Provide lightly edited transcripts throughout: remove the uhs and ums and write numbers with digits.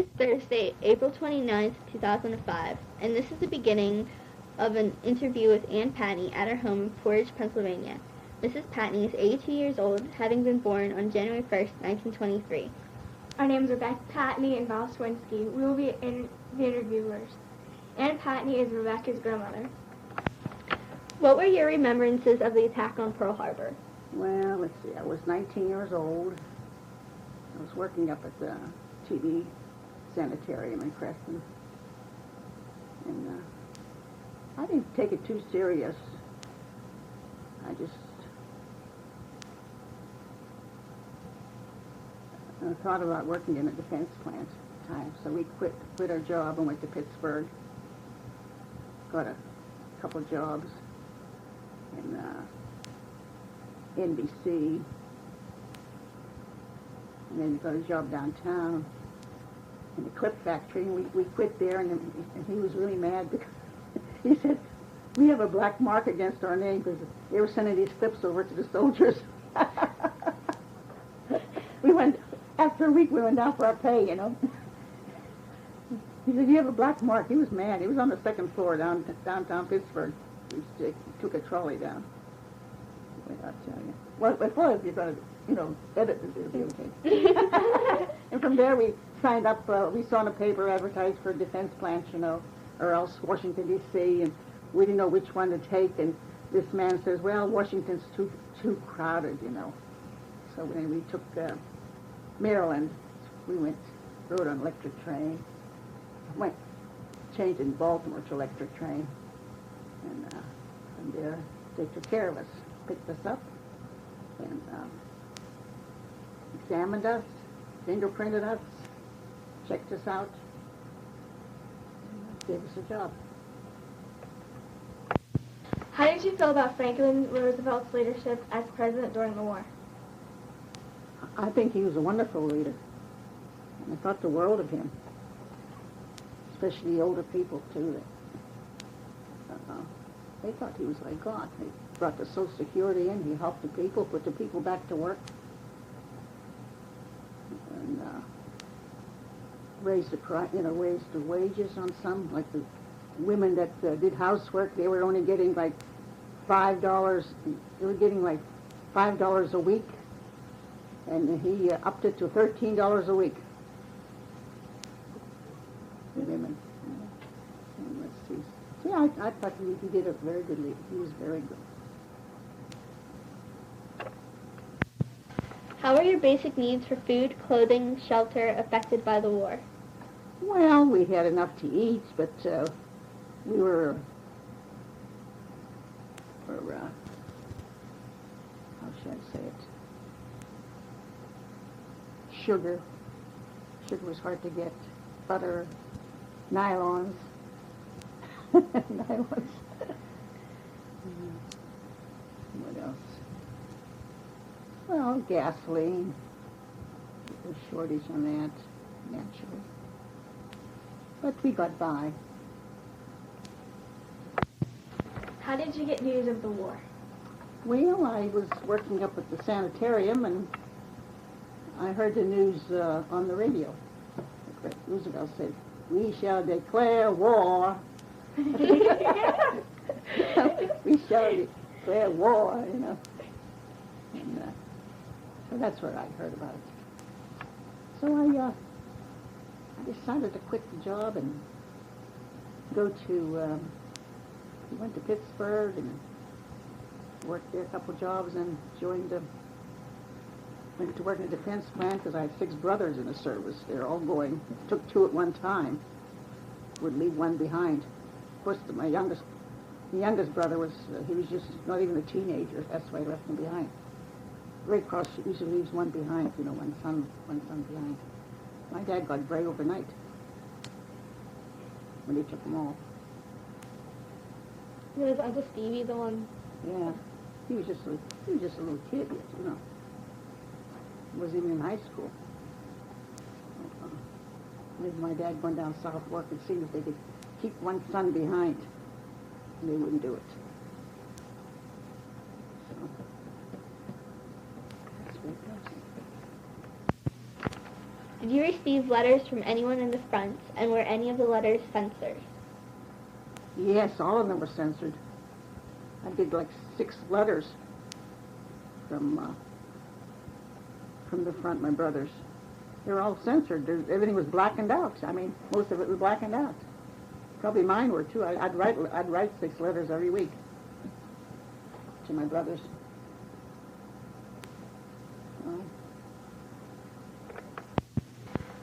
is Thursday, April 29th, 2005, and this is the beginning of an interview with Ann Patey at her home in Portage, Pennsylvania. Mrs. Patey is 82 years old, having been born on January 1st, 1923. Our names are Rebecca Patney and Val Swinsky. We will be the interviewers. Ann Patney is Rebecca's grandmother. What were your remembrances of the attack on Pearl Harbor? Well, let's see. I was 19 years old. I was working up at the TB Sanitarium in Creston. And I didn't take it too serious. I just thought about working in a defense plant at the time. So we quit our job and went to Pittsburgh. Got a couple jobs in NBC. And then got a job downtown in the clip factory. And we quit there, and he was really mad because he said, we have a black mark against our name because they were sending these clips over to the soldiers. After a week, we went down for our pay, you know. He said, you have a black mark. He was mad. He was on the second floor downtown Pittsburgh. We took a trolley down. Wait, I'll tell you. Well, if you're going to, edit this, it'll be okay. And from there, we signed up. We saw in a paper advertised for defense plants, or else Washington, D.C., and we didn't know which one to take. And this man says, well, Washington's too crowded, So then we took Maryland. We rode an electric train. Changed in Baltimore to electric train. And from there, they took care of us, picked us up, and examined us, fingerprinted us, checked us out, and gave us a job. How did you feel about Franklin Roosevelt's leadership as president during the war? I think he was a wonderful leader, and I thought the world of him, especially the older people, too. They thought he was like God. He brought the Social Security in, he helped the people, put the people back to work, and raised the wages on some, like the women that did housework. They were only getting like $5. They were getting like $5 a week, and he upped it to $13 a week. The women. And let's see. Yeah, I thought he did a very good lead. He was very good. How were your basic needs for food, clothing, shelter affected by the war? Well, we had enough to eat, but we were how should I say it? Sugar. Sugar was hard to get. Butter, nylons. Nylons. What else? Well, gasoline. There was shortage on that, naturally. But we got by. How did you get news of the war? Well, I was working up at the sanitarium, and I heard the news on the radio. Roosevelt said, "We shall declare war." We shall declare war, And so that's what I heard about it. So I decided to quit the job and go to, went to Pittsburgh and worked there a couple jobs and went to work in a defense plant because I had 6 brothers in the service. They're all going. Took 2 at one time. Would leave one behind. Of course, my youngest brother he was just not even a teenager. That's why I left him behind. Red Cross usually leaves one behind, one son behind. My dad got gray overnight when they took them all. Was Uncle Stevie the one? Yeah, he was just a little kid yet, He wasn't even in high school. Maybe my dad going down south work and seeing if they could keep one son behind, and they wouldn't do it. So that's what it was. Did you receive letters from anyone in the front, and were any of the letters censored? Yes, all of them were censored. I did like 6 letters from the front, my brothers. They were all censored. Everything was blackened out. I mean, most of it was blackened out. Probably mine were too. I'd write 6 letters every week to my brothers.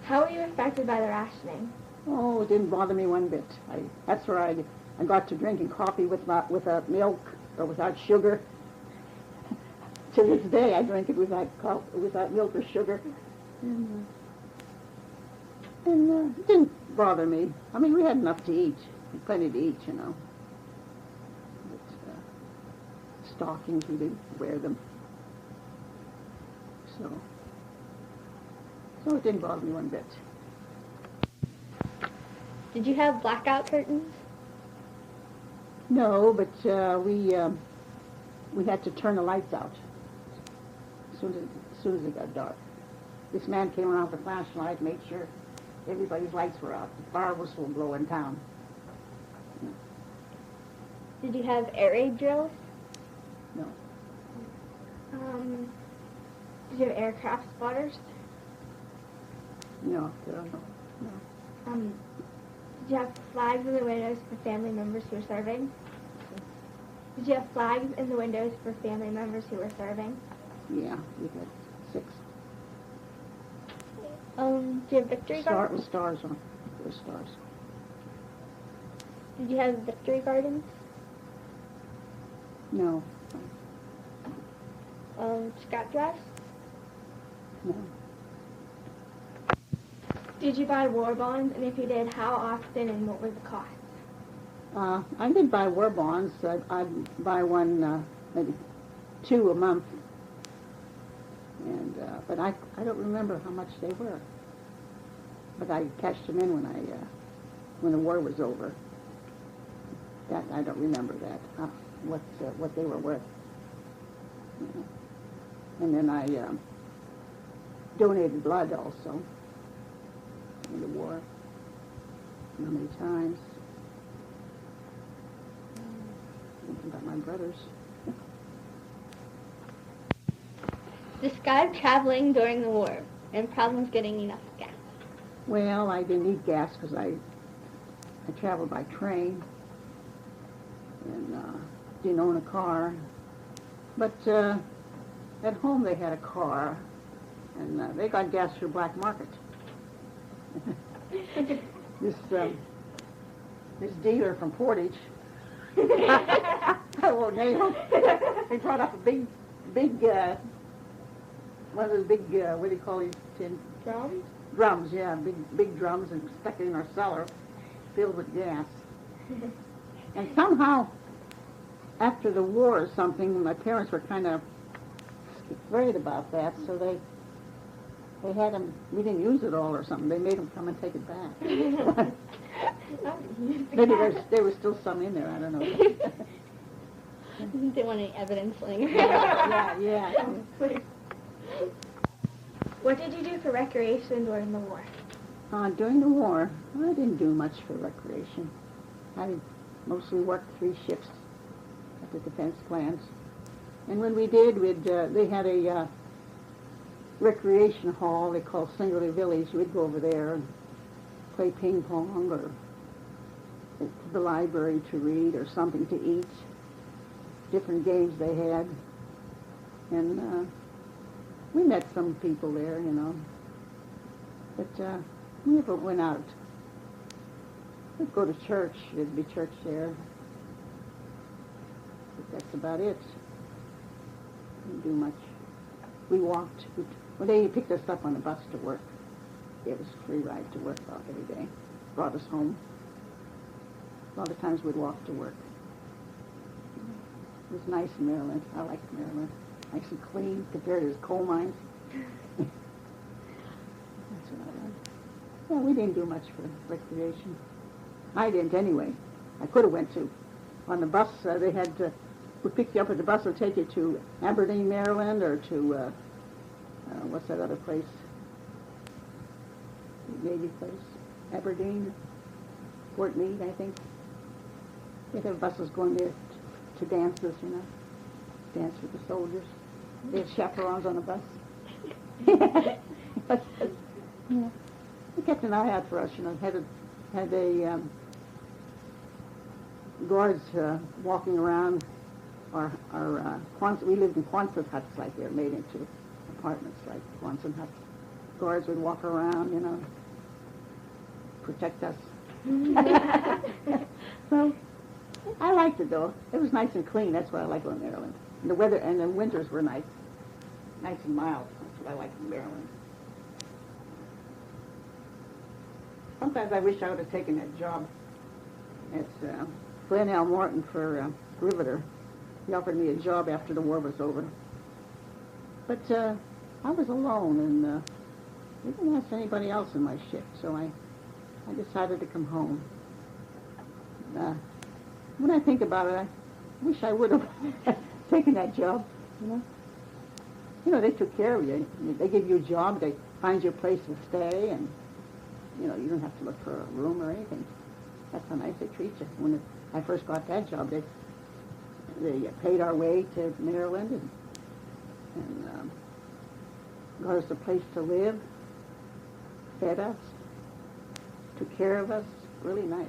How were you affected by the rationing? Oh, it didn't bother me one bit. That's where I got to drinking coffee without milk or without sugar. To this day, I drink it without milk or sugar. And it didn't bother me. I mean, we had enough to eat. Plenty to eat, you know. But stockings, we didn't wear them. So it didn't bother me one bit. Did you have blackout curtains? No, but we had to turn the lights out as soon as it got dark. This man came around with a flashlight, made sure everybody's lights were out. The fire whistle would blow in town. Did you have air raid drills? No. Did you have aircraft spotters? No. Did you have flags in the windows for family members who were serving? Did you have flags in the windows for family members who were serving? Yeah, we had 6. Do you have victory gardens? With stars on. There were stars. Did you have victory gardens? No. Scout dress? No. Did you buy war bonds? And if you did, how often and what was the cost? I did buy war bonds. I'd buy one, maybe 2 a month. And but I don't remember how much they were. But I cashed them in when the war was over. That I don't remember that what they were worth. And then I donated blood also in the war. How many times? Thinking about my brothers. Describe traveling during the war and problems getting enough gas. Well, I didn't need gas because I traveled by train and didn't own a car. But at home they had a car, and they got gas through black market. This dealer from Portage, I won't name him. He brought up a big one of those big what do you call these tin Drums? drums? Yeah, big drums, and stuck it in our cellar, filled with gas. And somehow, after the war or something, my parents were kind of afraid about that, so they had them. We didn't use it all or something. They made them come and take it back. Maybe there was still some in there. I don't know. Didn't want any evidence laying around. Yeah. What did you do for recreation during the war? During the war, I didn't do much for recreation. I mostly worked 3 shifts at the defense plants. And when we did, they had a recreation hall they called Singular Village. We'd go over there and play ping pong or to the library to read or something to eat. Different games they had. And we met some people there, you know. But we never went out. We'd go to church. There'd be church there. But that's about it. Didn't do much. We walked. Well, they picked us up on the bus to work. Gave us a free ride to work every day. Brought us home. A lot of times we'd walk to work. It was nice in Maryland. I liked Maryland. Nice and clean compared to the coal mines. That's what I liked. Well, we didn't do much for recreation. I didn't anyway. I could have went to. On the bus, they had would pick you up at the bus and take you to Aberdeen, Maryland, or to what's that other place? Navy place, Aberdeen, Fort Meade, I think. They have buses going there to dances, you know, dance with the soldiers. They had chaperones on the bus. Yeah. They kept an eye out for us, you know. Had a guards walking around our Quonset. We lived in Quonset huts, like they're made into apartments, like Quonset huts. Guards would walk around, you know, protect us. So I liked it though. It was nice and clean. That's what I like about Maryland. And the weather and the winters were nice and mild. That's what I like in Maryland. Sometimes I wish I would have taken that job at Glenn L. Morton for riveter. He offered me a job after the war was over. But I was alone, and they didn't ask anybody else in my shift, so I decided to come home. When I think about it, I wish I would have taken that job, you know. You know, they took care of you. They give you a job, they find you a place to stay, and, you know, you don't have to look for a room or anything. That's how nice they treat you. When I first got that job, they paid our way to Maryland and got us a place to live, fed us, took care of us. Really nice.